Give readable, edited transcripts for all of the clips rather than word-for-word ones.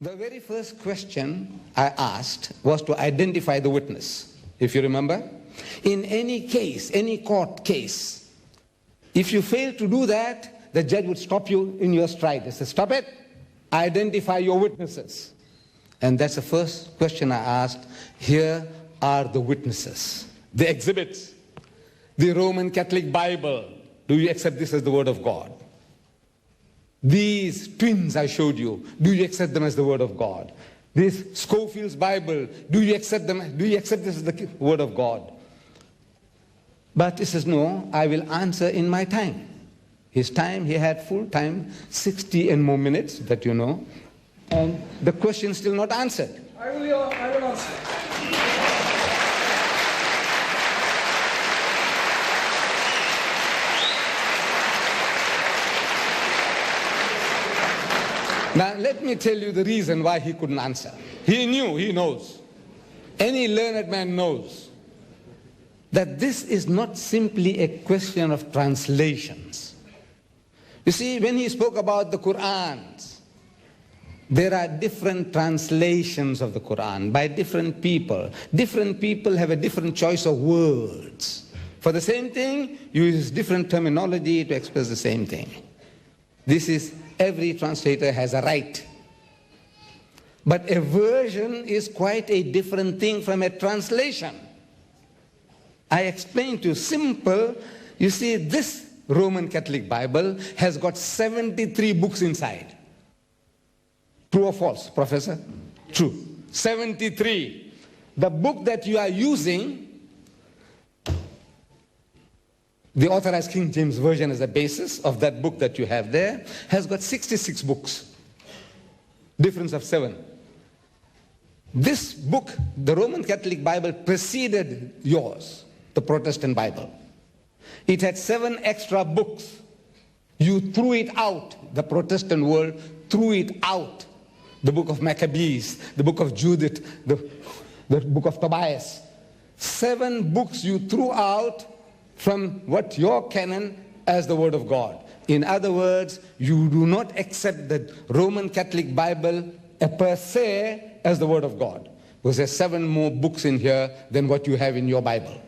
The very first question I asked was to identify the witness, if you remember. In any case, any court case, if you fail to do that, the judge would stop you in your stride. He said, stop it, identify your witnesses. And that's the first question I asked. Here are the witnesses, the exhibits, the Roman Catholic Bible. Do you accept this as the Word of God? These twins I showed you, do you accept them as the Word of God? This Scofield's Bible, do you accept them? Do you accept this as the Word of God? But he says, no, I will answer in my time. His time, he had full time, 60 and more minutes, that you know, and the question still not answered. I will answer. Now, let me tell you the reason why he couldn't answer. He knew, he knows. Any learned man knows that this is not simply a question of translations. You see, when he spoke about the Qur'ans, there are different translations of the Qur'an by different people. Different people have a different choice of words. For the same thing, use different terminology to express the same thing. This is, every translator has a right. But a version is quite a different thing from a translation. I explained to you, simple. You see, this Roman Catholic Bible has got 73 books inside. True or false, Professor? True. 73. The book that you are using, the Authorized King James Version as a basis of that book that you have there, has got 66 books. Difference of 7. This book, the Roman Catholic Bible, preceded yours, the Protestant Bible. It had 7 extra books. You threw it out. The Protestant world threw it out. The book of Maccabees, the book of Judith, the book of Tobias. 7 books you threw out from what your canon as the Word of God. In other words, you do not accept the Roman Catholic Bible per se as the Word of God. Because there's 7 more books in here than what you have in your Bible.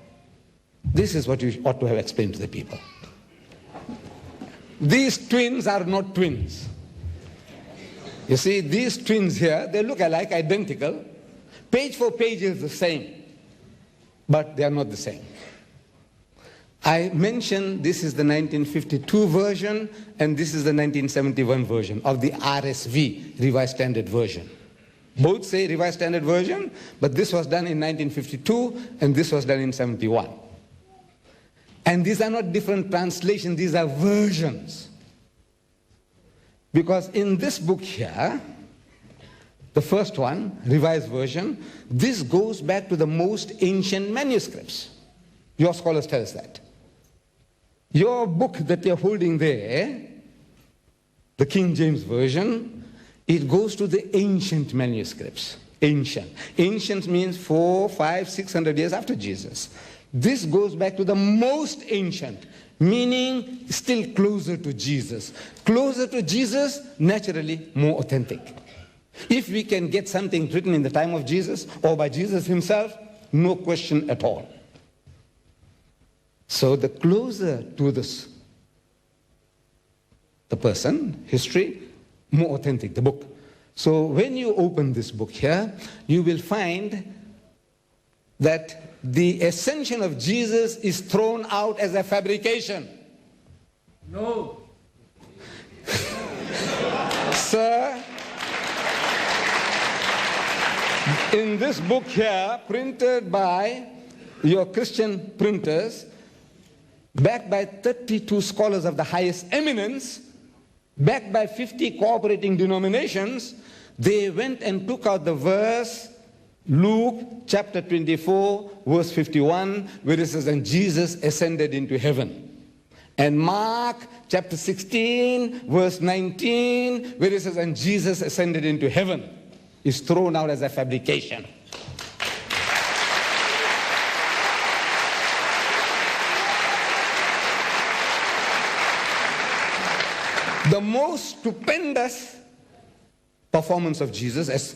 This is what you ought to have explained to the people. These twins are not twins. You see, these twins here, they look alike, identical. Page for page is the same. But they are not the same. I mentioned this is the 1952 version and this is the 1971 version of the RSV, Revised Standard Version. Both say Revised Standard Version, but this was done in 1952 and this was done in 71. And these are not different translations, these are versions. Because in this book here, the first one, Revised Version, this goes back to the most ancient manuscripts. Your scholars tell us that. Your book that you're holding there, the King James Version, it goes to the ancient manuscripts. Ancient. Ancient means 400, 500, 600 years after Jesus. This goes back to the most ancient, meaning still closer to Jesus. Closer to Jesus, naturally more authentic. If we can get something written in the time of Jesus or by Jesus himself, no question at all. So the closer to this, the person, history, more authentic, the book. So when you open this book here, you will find that the ascension of Jesus is thrown out as a fabrication. No. Sir, in this book here, printed by your Christian printers, backed by 32 scholars of the highest eminence, backed by 50 cooperating denominations, they went and took out the verse, Luke chapter 24, verse 51, where it says, and Jesus ascended into heaven. And Mark chapter 16, verse 19, where it says, and Jesus ascended into heaven, is thrown out as a fabrication. The most stupendous performance of Jesus as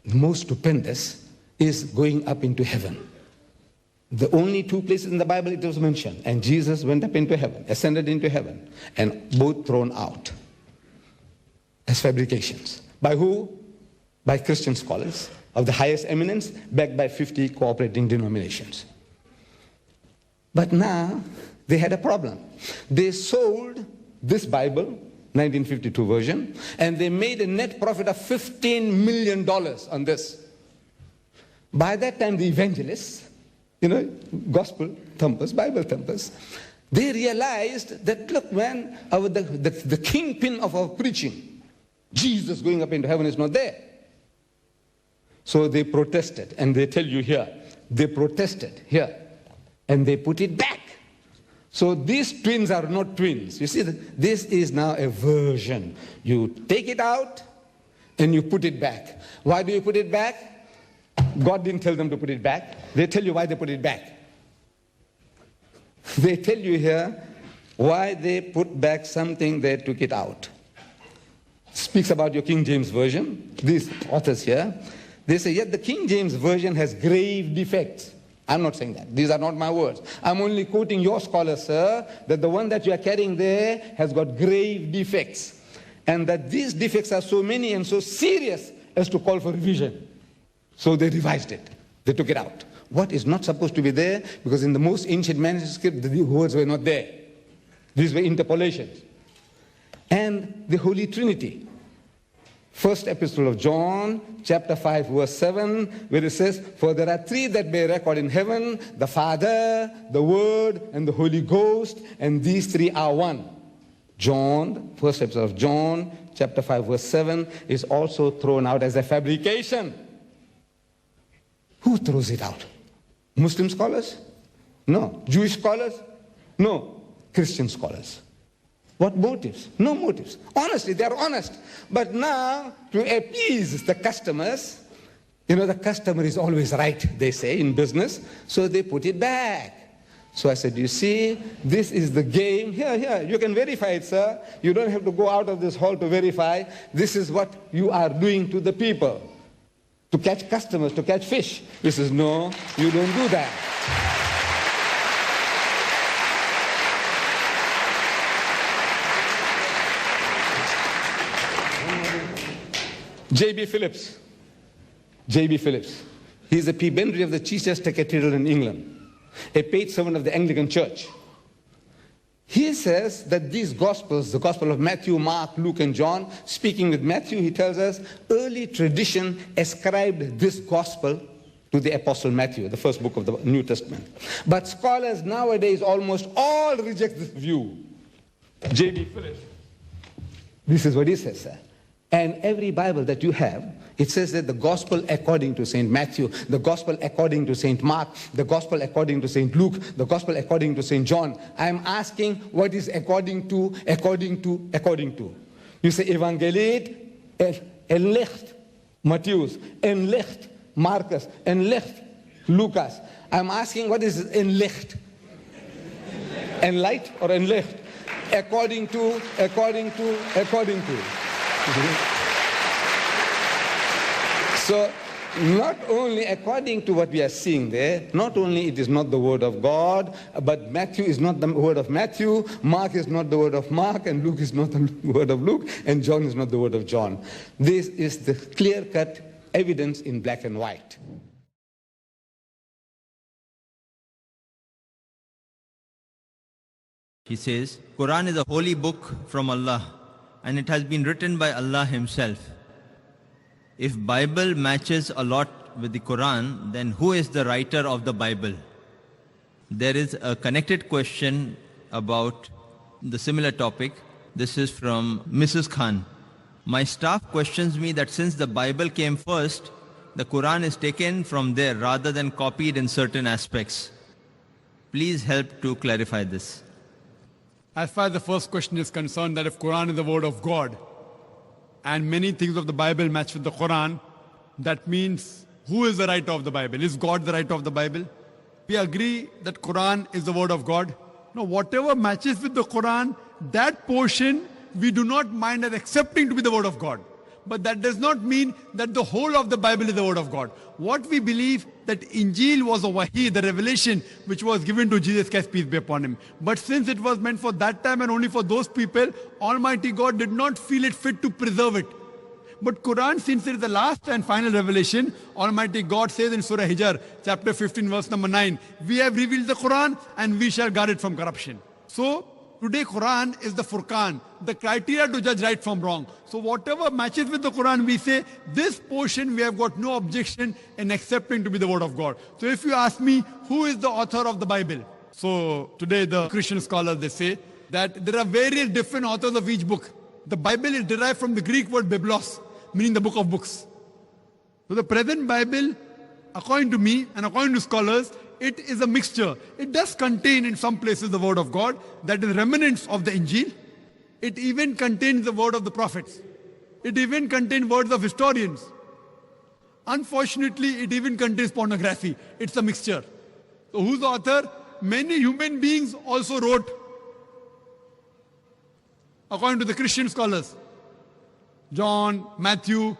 most stupendous is going up into heaven. The only two places in the Bible it was mentioned. And Jesus went up into heaven, ascended into heaven, and both thrown out as fabrications. By who? By Christian scholars of the highest eminence, backed by 50 cooperating denominations. But now they had a problem. They sold this Bible, 1952 version, and they made a net profit of $15 million on this. By that time, the evangelists, gospel thumpers, Bible thumpers, they realized that, look, man, the kingpin of our preaching, Jesus going up into heaven, is not there. So they protested, and they tell you here, they protested here, and they put it back. So these twins are not twins. You see, this is now a version. You take it out, and you put it back. Why do you put it back? God didn't tell them to put it back. They tell you why they put it back. They tell you here why they put back something they took it out. Speaks about your King James Version. These authors here, they say, yet the King James Version has grave defects. I'm not saying that. These are not my words. I'm only quoting your scholars, sir, that the one that you are carrying there has got grave defects. And that these defects are so many and so serious as to call for revision. So they revised it. They took it out. What is not supposed to be there? Because in the most ancient manuscript, the words were not there. These were interpolations. And the Holy Trinity. First epistle of John, chapter 5, verse 7, where it says, for there are three that bear record in heaven, the Father, the Word, and the Holy Ghost, and these three are one. John, first epistle of John, chapter 5, verse 7, is also thrown out as a fabrication. Who throws it out? Muslim scholars? No. Jewish scholars? No. Christian scholars. What motives? No motives. Honestly, they are honest. But now, to appease the customers, the customer is always right, they say, in business, so they put it back. So I said, you see, this is the game. Here, you can verify it, sir. You don't have to go out of this hall to verify. This is what you are doing to the people. To catch customers, to catch fish. He says, no, you don't do that. J.B. Phillips. J.B. Phillips. He's a prebendary of the Chichester Cathedral in England, a paid servant of the Anglican Church. He says that these Gospels, the Gospel of Matthew, Mark, Luke, and John, speaking with Matthew, he tells us, early tradition ascribed this Gospel to the Apostle Matthew, the first book of the New Testament. But scholars nowadays almost all reject this view. J.B. Phillips. This is what he says, sir. And every Bible that you have, it says that the Gospel according to St. Matthew, the Gospel according to St. Mark, the Gospel according to St. Luke, the Gospel according to St. John. I'm asking what is according to. You say Evangeliet, en licht, Matthäus, en licht, Marcus, en licht, Lucas. I'm asking what is en licht? En light or en licht? According to. So, not only according to what we are seeing there, not only it is not the word of God, but Matthew is not the word of Matthew, Mark is not the word of Mark, and Luke is not the word of Luke, and John is not the word of John. This is the clear-cut evidence in black and white. He says, Quran is a holy book from Allah, and it has been written by Allah Himself. If Bible matches a lot with the Quran, then who is the writer of the Bible? There is a connected question about the similar topic. This is from Mrs. Khan. My staff questions me that since the Bible came first, the Quran is taken from there rather than copied in certain aspects. Please help to clarify this. As far as the first question is concerned, that if Quran is the word of God, and many things of the Bible match with the Quran, that means who is the writer of the Bible? Is God the writer of the Bible? We agree that Quran is the word of God. No, whatever matches with the Quran, that portion we do not mind as accepting to be the word of God. But that does not mean that the whole of the Bible is the word of God. What we believe, that Injil was a wahi, the revelation which was given to Jesus Christ, peace be upon him. But since it was meant for that time and only for those people, Almighty God did not feel it fit to preserve it. But Quran, since it is the last and final revelation, Almighty God says in Surah Hijr, chapter 15, verse number 9, we have revealed the Quran and we shall guard it from corruption. So, today Quran is the Furqan, the criteria to judge right from wrong. So whatever matches with the Quran, we say, this portion we have got no objection in accepting to be the word of God. So if you ask me, who is the author of the Bible? So today the Christian scholars, they say that there are various different authors of each book. The Bible is derived from the Greek word biblos, meaning the book of books. So the present Bible, according to me and according to scholars, it is a mixture. It does contain in some places the word of God, that is remnants of the Injil. It even contains the word of the prophets. It even contains words of historians. Unfortunately, it even contains pornography. It's a mixture. So who's the author? Many human beings also wrote, according to the Christian scholars. John, Matthew.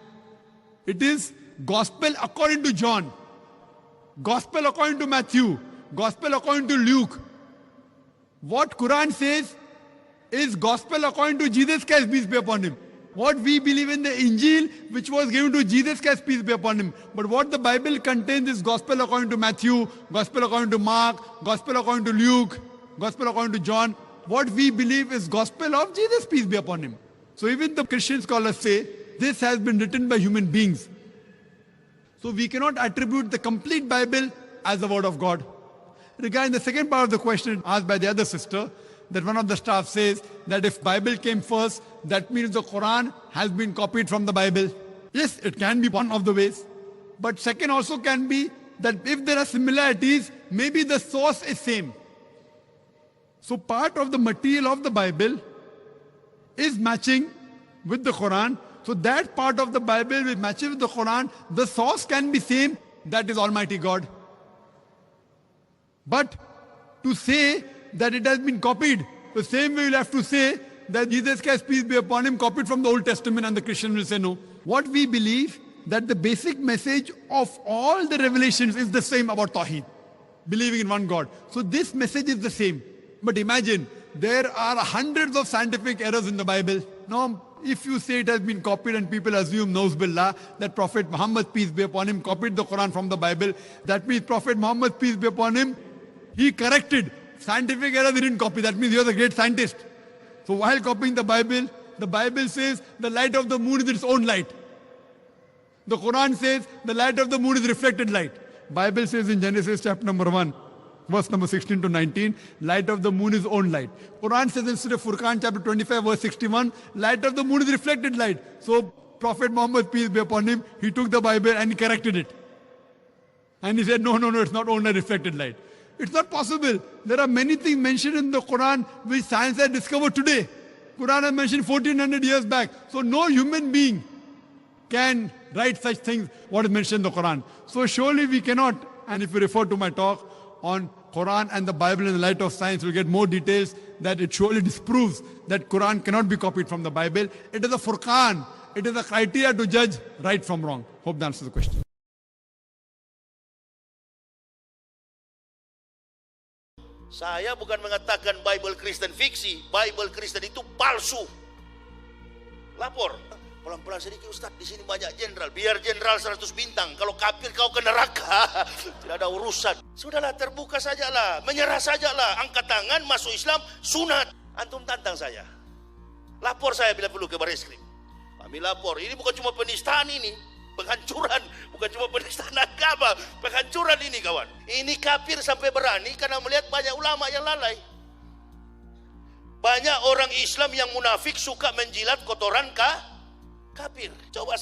It is gospel according to John. Gospel according to Matthew, gospel according to Luke. What Quran says is gospel according to Jesus Christ, peace be upon him. What we believe in the Injil, which was given to Jesus Christ, peace be upon him. But what the Bible contains is gospel according to Matthew, gospel according to Mark, gospel according to Luke, gospel according to John. What we believe is gospel of Jesus, peace be upon him. So even the Christian scholars say, this has been written by human beings. So we cannot attribute the complete Bible as the word of God. Regarding the second part of the question asked by the other sister, that one of the staff says that if Bible came first, that means the Quran has been copied from the Bible. Yes, it can be one of the ways. But second also can be that if there are similarities, maybe the source is same. So part of the material of the Bible is matching with the Quran. So that part of the Bible which matches with the Quran, the source can be same, that is Almighty God. But to say that it has been copied, the same way you'll have to say that Jesus Christ, peace be upon him, copied from the Old Testament, and the Christian will say no. What we believe, that the basic message of all the revelations is the same about Tawheed, believing in one God. So this message is the same. But imagine, there are hundreds of scientific errors in the Bible. Now, if you say it has been copied and people assume, Nauz Billah, that Prophet Muhammad, peace be upon him, copied the Quran from the Bible, that means Prophet Muhammad, peace be upon him, he corrected. Scientific errors he didn't copy. That means he was a great scientist. So while copying the Bible says the light of the moon is its own light. The Quran says the light of the moon is reflected light. Bible says in Genesis chapter number 1, verse number 16 to 19, light of the moon is own light. Quran says in Surah Furqan chapter 25 verse 61, light of the moon is reflected light. So Prophet Muhammad, peace be upon him, he took the Bible and he corrected it. And he said, no, it's not own light, reflected light. It's not possible. There are many things mentioned in the Quran which science has discovered today. Quran has mentioned 1400 years back. So no human being can write such things, what is mentioned in the Quran. So surely we cannot, and if you refer to my talk on Quran and the Bible in the light of science, you'll get more details that it surely disproves that Quran cannot be copied from the Bible. It is a Furqan. It is a criteria to judge right from wrong. Hope that answers the question. Saya bukan mengatakan Bible Kristen fiksi, Bible Kristen itu palsu. Lapor. Pelan-pelan sedikit Ustaz, di sini banyak jenderal. Biar jenderal 100 bintang. Kalau kafir kau ke neraka. Tidak ada urusan. Sudahlah, terbuka sajalah. Menyerah sajalah. Angkat tangan, masuk Islam, sunat. Antum tantang saya. Lapor saya bila perlu ke Bareskrim. Kami lapor. Ini bukan cuma penistaan ini. Penghancuran. Bukan cuma penistaan agama. Penghancuran ini kawan. Ini kafir sampai berani karena melihat banyak ulama yang lalai. Banyak orang Islam yang munafik suka menjilat kotoran kafir. Coba